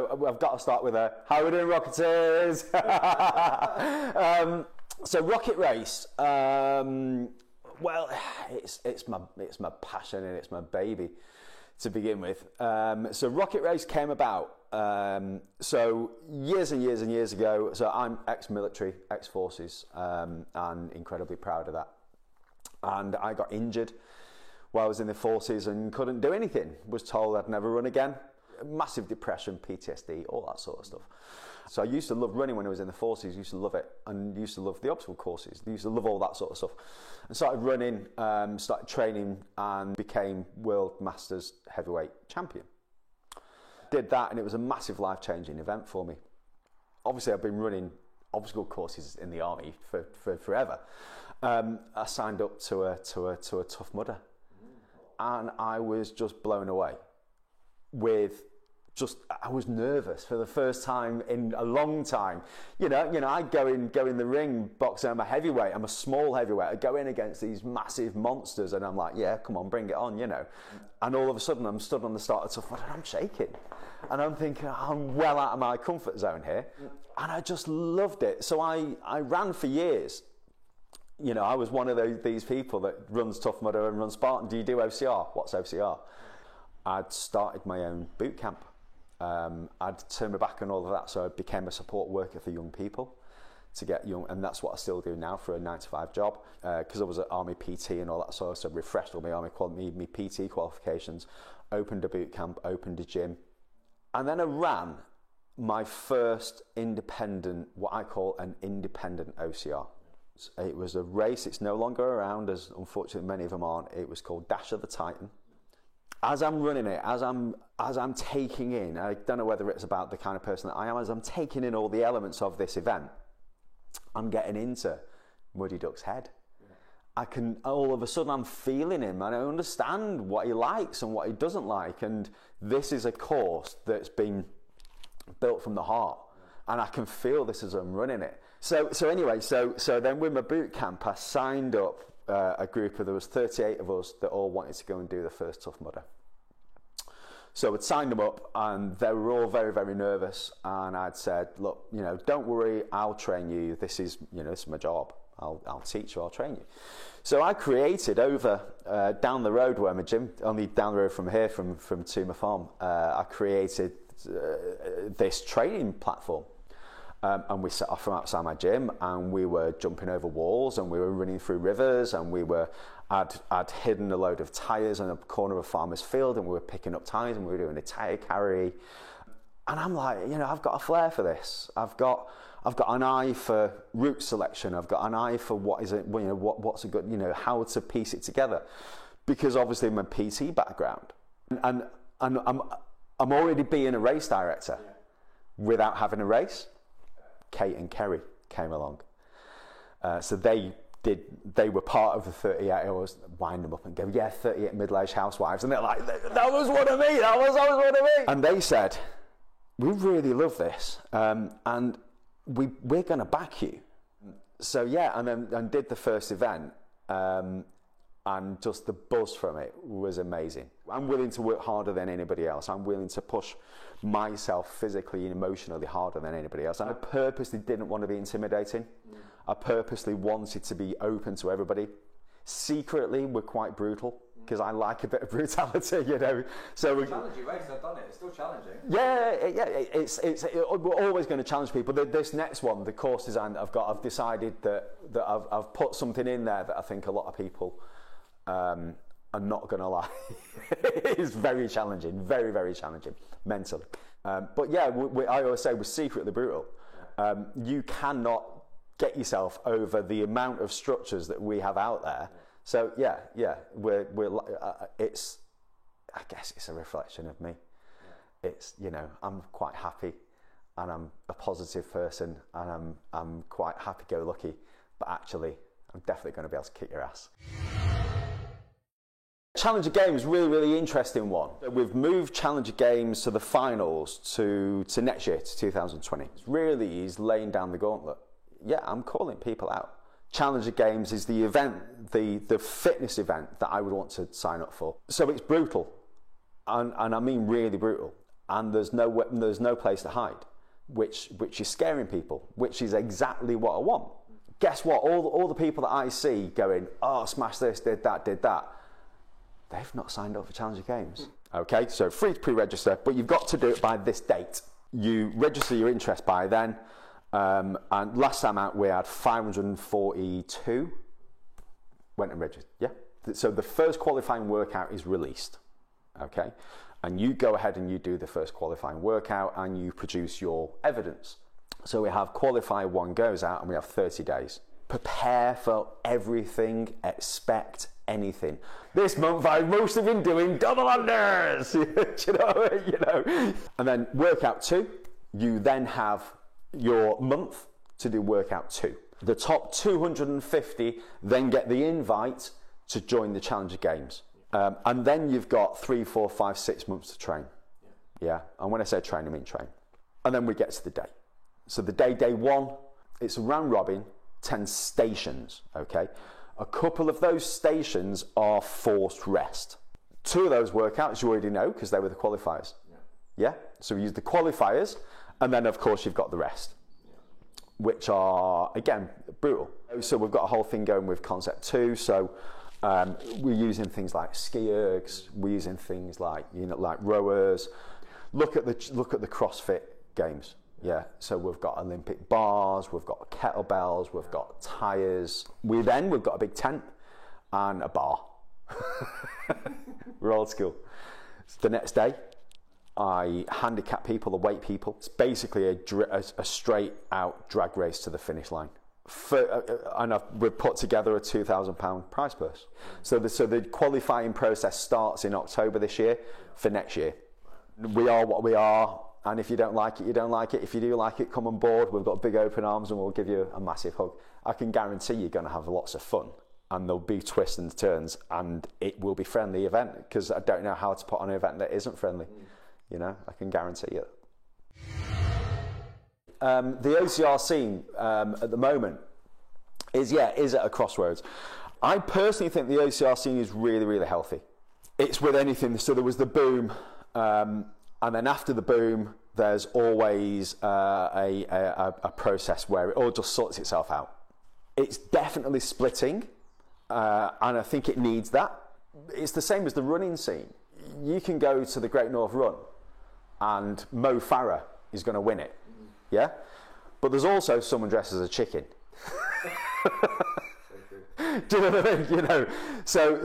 I've got to start with how are we doing, Rocketeers? So Rocket Race, well, it's my passion and it's my baby to begin with. So Rocket Race came about so years and years and years ago. So I'm ex-military, ex-forces, and incredibly proud of that. And I got injured while I was in the forces and couldn't do anything. Was told I'd never run again. Massive depression, PTSD, all that sort of stuff. So I used to love running when I was in the forces, used to love it, and used to love the obstacle courses, used to love all that sort of stuff. And started running, started training, and became World Masters Heavyweight Champion. Did that, and it was a massive life-changing event for me. Obviously, I've been running obstacle courses in the army for forever. I signed up to a Tough Mudder, and I was just blown away. I was nervous for the first time in a long time. You know, I go in the ring, boxing. I'm a heavyweight. I'm a small heavyweight. I go in against these massive monsters, and I'm like, yeah, come on, bring it on, you know. And all of a sudden, I'm stood on the start of Tough Mudder, and I'm shaking, and I'm thinking, I'm well out of my comfort zone here, and I just loved it. So I ran for years. You know, I was one of these people that runs Tough Mudder and runs Spartan. Do you do OCR? What's OCR? I'd started my own boot camp. I'd turned my back on all of that, so I became a support worker for young people to get young, and that's what I still do now for a 9-to-5 job, because I was at Army PT and all that sort of stuff. So refreshed all my my PT qualifications, opened a boot camp, opened a gym, and then I ran my first independent, what I call an independent OCR. It was a race. It's no longer around, as unfortunately many of them aren't. It was called Dash of the Titan. As I'm running it, as I'm taking in, I don't know whether it's about the kind of person that I am, as I'm taking in all the elements of this event, I'm getting into Muddy Duck's head. I can, all of a sudden I'm feeling him, and I understand what he likes and what he doesn't like, and this is a course that's been built from the heart, and I can feel this as I'm running it. So anyway, so then with my boot camp, I signed up a group of, there was 38 of us that all wanted to go and do the first Tough Mudder. So I'd signed them up, and they were all very, very nervous, and I'd said, look, you know, don't worry, I'll train you. This is my job. I'll teach you, I'll train you. So I created over down the road where my gym, only down the road from here, from Tuma Farm, I created this training platform. And we set off from outside my gym, and we were jumping over walls, and we were running through rivers, and I'd hidden a load of tyres in a corner of a farmer's field, and we were picking up tyres, and we were doing a tyre carry. And I'm like, I've got a flair for this. I've got an eye for route selection. I've got an eye for what is it, what's a good, how to piece it together. Because obviously my PT background, and I'm already being a race director without having a race. Kate and Kerry came along. So they were part of the 38. I always wind them up and go, 38 middle-aged housewives. And they're like, that was one of me, that was one of me. And they said, we really love this, and we're going to back you. So and did the first event, and just the buzz from it was amazing. I'm willing to work harder than anybody else. I'm willing to push myself physically and emotionally harder than anybody else. And I purposely didn't want to be intimidating. I purposely wanted to be open to everybody. Secretly, we're quite brutal, because I like a bit of brutality, So it's challenging race. I've done it. It's still challenging. We're always going to challenge people. This next one, the course design that I've decided that I've put something in there that I think a lot of people are not going to lie. It's very challenging, very, very challenging mentally. But I always say we're secretly brutal. You cannot get yourself over the amount of structures that we have out there. So it's, I guess it's a reflection of me. It's, I'm quite happy, and I'm a positive person, and I'm quite happy-go-lucky, but actually I'm definitely going to be able to kick your ass. Challenger Games, really, really interesting one. We've moved Challenger Games to the finals to next year, to 2020. It's really, he's laying down the gauntlet. Yeah, I'm calling people out. Challenger Games is the event, the fitness event that I would want to sign up for. So it's brutal, and I mean really brutal. and there's no place to hide, which is scaring people, which is exactly what I want. Guess what? All the people that I see going, oh, smash this, did that, they've not signed up for Challenger Games. Okay, so free to pre-register, but you've got to do it by this date. You register your interest by then, and last time out we had 542 went and registered. Yeah, so the first qualifying workout is released. Okay, and you go ahead and you do the first qualifying workout and you produce your evidence. So we have qualify 1 goes out and we have 30 days. Prepare for everything, expect anything. This month I've mostly been doing double unders, you know. And then workout 2, you then have your month to do workout 2. The top 250 then get the invite to join the Challenger Games. And then you've got 3, 4, 5, 6 months to train. Yeah, and when I say train, I mean train. And then we get to the day. So the day 1, it's a round robin, 10 stations, okay? A couple of those stations are forced rest. 2 of those workouts you already know because they were the qualifiers. Yeah? So we use the qualifiers, and then of course you've got the rest, which are, again, brutal. So we've got a whole thing going with Concept 2, so we're using things like ski ergs, we're using things like, like rowers. Look at the CrossFit Games. Yeah, so we've got Olympic bars, we've got kettlebells, we've got tyres. We've got a big tent and a bar. We're old school. So the next day, I handicap people, the weight people. It's basically a straight out drag race to the finish line. And we've put together a £2,000 prize purse. So the qualifying process starts in October this year for next year. We are what we are. And if you don't like it, you don't like it. If you do like it, come on board. We've got big open arms and we'll give you a massive hug. I can guarantee you're going to have lots of fun and there'll be twists and turns and it will be a friendly event because I don't know how to put on an event that isn't friendly. I can guarantee it. The OCR scene at the moment is at a crossroads. I personally think the OCR scene is really, really healthy. It's with anything. So there was the boom. And then after the boom, there's always a process where it all just sorts itself out. It's definitely splitting, and I think it needs that. It's the same as the running scene. You can go to the Great North Run, and Mo Farah is going to win it, yeah? But there's also someone dressed as a chicken. Do you know what I mean? So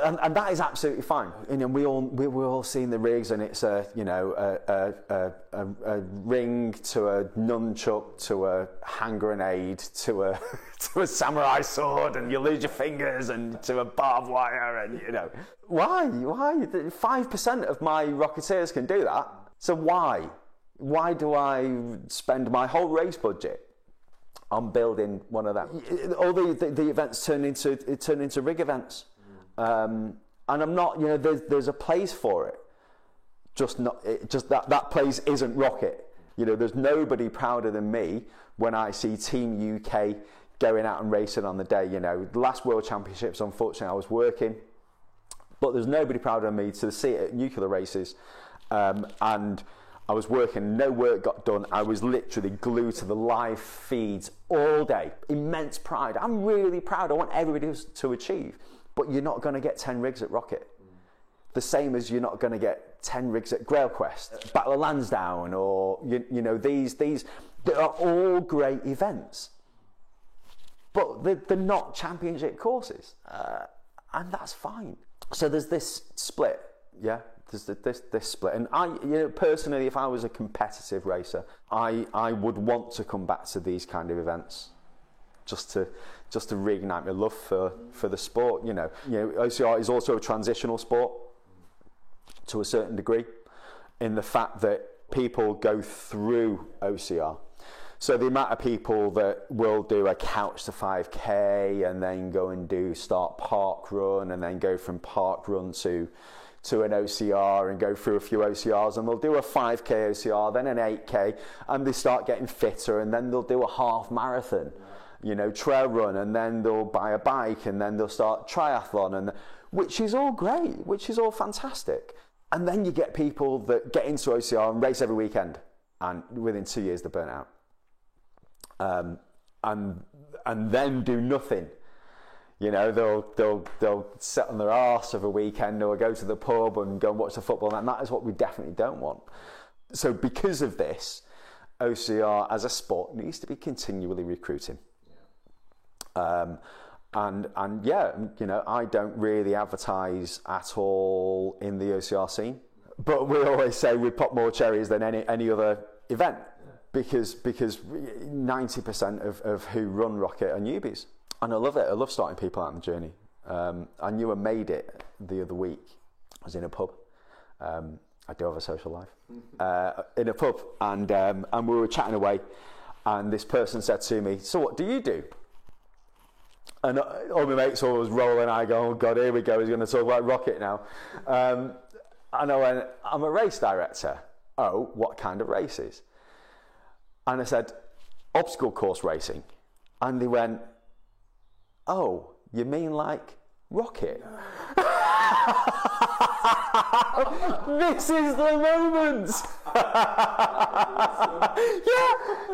and that is absolutely fine. We're all seeing the rigs, and it's a ring to a nunchuck to a hand grenade to a samurai sword, and you lose your fingers, and to a barbed wire, and why 5% of my Rocketeers can do that. So why do I spend my whole race budget on building one of them? All the events turn into rig events, and I'm not. There's a place for it. Just that place isn't Rocket. There's nobody prouder than me when I see Team UK going out and racing on the day. The last World Championships, unfortunately, I was working, but there's nobody prouder than me to see it at nuclear races, and I was working, no work got done. I was literally glued to the live feeds all day. Immense pride. I'm really proud. I want everybody to achieve. But you're not going to get 10 rigs at Rocket. The same as you're not going to get 10 rigs at Grail Quest, Battle of Lansdowne, or these they are all great events. But they're not championship courses, and that's fine. So there's this split, yeah. There's this split, and I, personally, if I was a competitive racer, I would want to come back to these kind of events, just to reignite my love for the sport. OCR is also a transitional sport to a certain degree, in the fact that people go through OCR. So the amount of people that will do a couch to 5K and then go and start park run, and then go from park run to an OCR and go through a few OCRs, and they'll do a 5K OCR, then an 8K, and they start getting fitter, and then they'll do a half marathon, trail run, and then they'll buy a bike, and then they'll start triathlon, which is all great, which is all fantastic. And then you get people that get into OCR and race every weekend, and within 2 years they're burnt out, and then do nothing. You know, they'll sit on their arse of a weekend or go to the pub and go and watch the football, and that is what we definitely don't want. So because of this, OCR as a sport needs to be continually recruiting. And yeah, you know, I don't really advertise at all in the OCR scene, but we always say we pop more cherries than any other event, because 90% of who run Rocket are newbies. And I love it. I love starting people out on the journey. I knew I made it the other week. I was in a pub. I do have a social life. In a pub, and we were chatting away, and this person said to me, "So what do you do?" And all my mates always rolling. I go, "Oh God, here we go. He's going to talk about Rocket now." And I went, "I'm a race director." "Oh, what kind of races?" And I said, "Obstacle course racing." And they went, "Oh, you mean like Rocket?" This is the moment.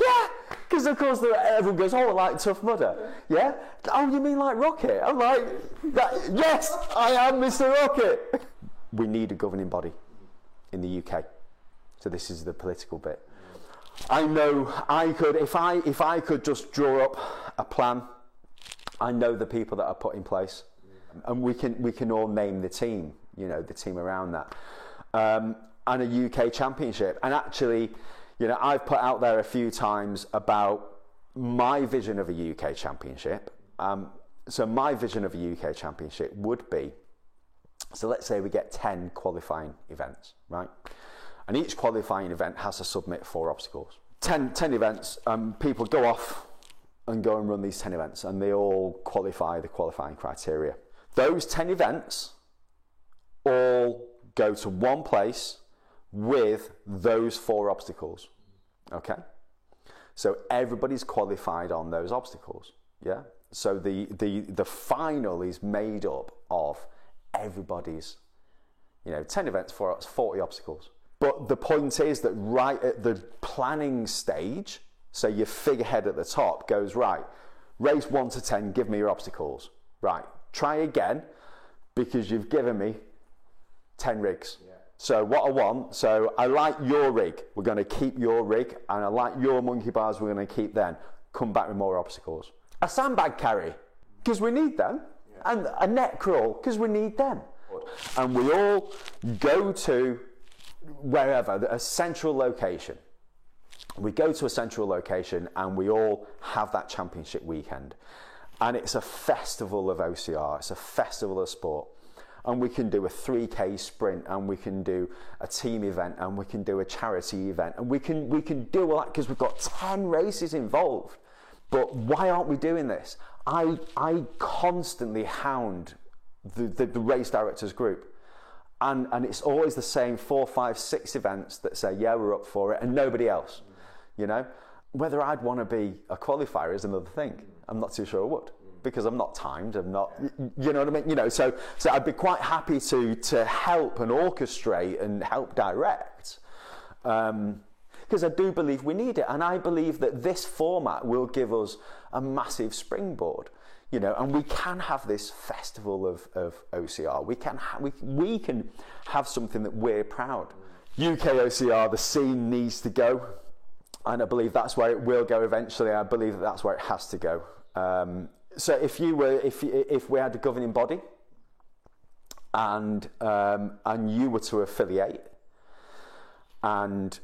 yeah. Because of course everyone goes, "Oh, like Tough Mudder." Yeah. "Oh, you mean like Rocket?" I'm like, "Yes, I am Mr. Rocket." We need a governing body in the UK. So this is the political bit. I know I could, if I could just draw up a plan. I know the people that are put in place, and we can all name the team, you know, the team around that, and a UK championship. And actually, you know, I've put out there a few times about my vision of a UK championship. So my vision of a UK championship would be, so let's say we get 10 qualifying events, right? And each qualifying event has to submit 4 obstacles. 10 events, people go off and go and run these 10 events, and they all qualify the qualifying criteria. Those 10 events all go to one place with those 4 obstacles, okay? So everybody's qualified on those obstacles, yeah? So the final is made up of everybody's, you know, 10 events, 40 obstacles. But the point is that right at the planning stage, so your figurehead at the top goes, right, race 1 to 10, give me your obstacles. Right, try again, because you've given me 10 rigs. Yeah. So what I want, so I like your rig, we're going to keep your rig, and I like your monkey bars, we're going to keep them. Come back with more obstacles. A sandbag carry, because we need them, and a net crawl, because we need them. And we all go to wherever, a central location. We go to a central location and we all have that championship weekend. And it's a festival of OCR, it's a festival of sport. And we can do a 3K sprint, and we can do a team event, and we can do a charity event, and we can do all that because we've got 10 races involved. But why aren't we doing this? I constantly hound the race directors group. And it's always the same 4, 5, 6 events that say, yeah, we're up for it, and nobody else. You know, whether I'd want to be a qualifier is another thing. I'm not too sure I would, because I'm not timed. I'm not, you know what I mean? You know, so I'd be quite happy to help and orchestrate and help direct, because I do believe we need it, and I believe that this format will give us a massive springboard. You know, and we can have this festival of OCR. We can have something that we're proud. UK OCR, the scene needs to go, and I believe that's where it will go eventually. I believe that that's where it has to go. So if we had a governing body, and you were to affiliate, and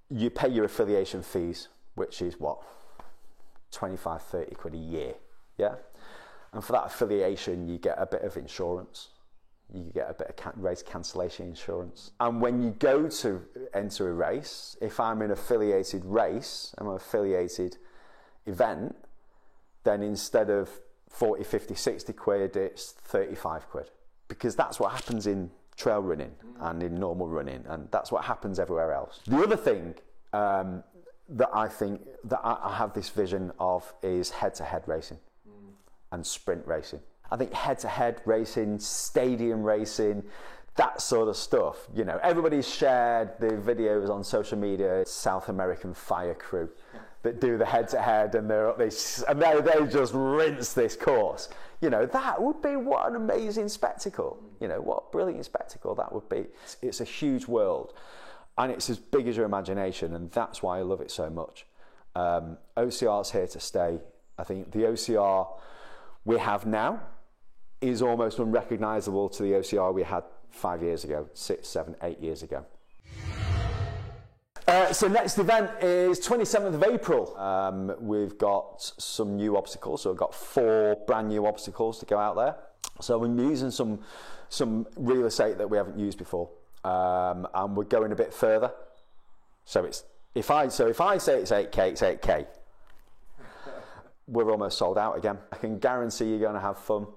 you pay your affiliation fees, which is what, 25, 30 quid a year, yeah. And for that affiliation, you get a bit of insurance. You get a bit of race cancellation insurance. And when you go to enter a race, if I'm an affiliated race, I'm an affiliated event, then instead of 40, 50, 60 quid, it's 35 quid. Because that's what happens in trail running and in normal running, and that's what happens everywhere else. The other thing that I think that I have this vision of is head-to-head racing. And sprint racing. I think head-to-head racing, stadium racing, that sort of stuff. You know, everybody's shared the videos on social media. South American fire crew that do the head-to-head, and they just rinse this course. You know, that would be what an amazing spectacle. You know, what a brilliant spectacle that would be. It's a huge world, and it's as big as your imagination, and that's why I love it so much. OCR's here to stay. I think the OCR we have now is almost unrecognisable to the OCR we had 5 years ago, 6, 7, 8 years ago. So next event is 27th of April. We've got some new obstacles, so we've got 4 brand new obstacles to go out there. So we're using some real estate that we haven't used before, and we're going a bit further. So if I say it's 8K, it's 8K. We're almost sold out again. I can guarantee you're going to have fun.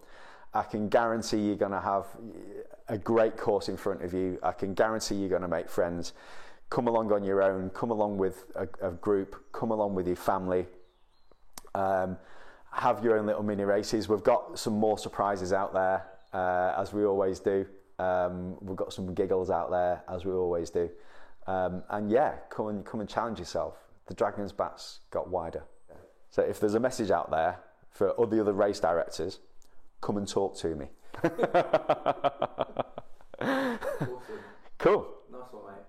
I can guarantee you're going to have a great course in front of you. I can guarantee you're going to make friends. Come along on your own. Come along with a group. Come along with your family. Have your own little mini races. We've got some more surprises out there, as we always do. We've got some giggles out there, as we always do. And yeah, come and challenge yourself. The Dragon's Back's got wider. So if there's a message out there for all the other race directors, come and talk to me. Awesome. Cool. Nice one, mate.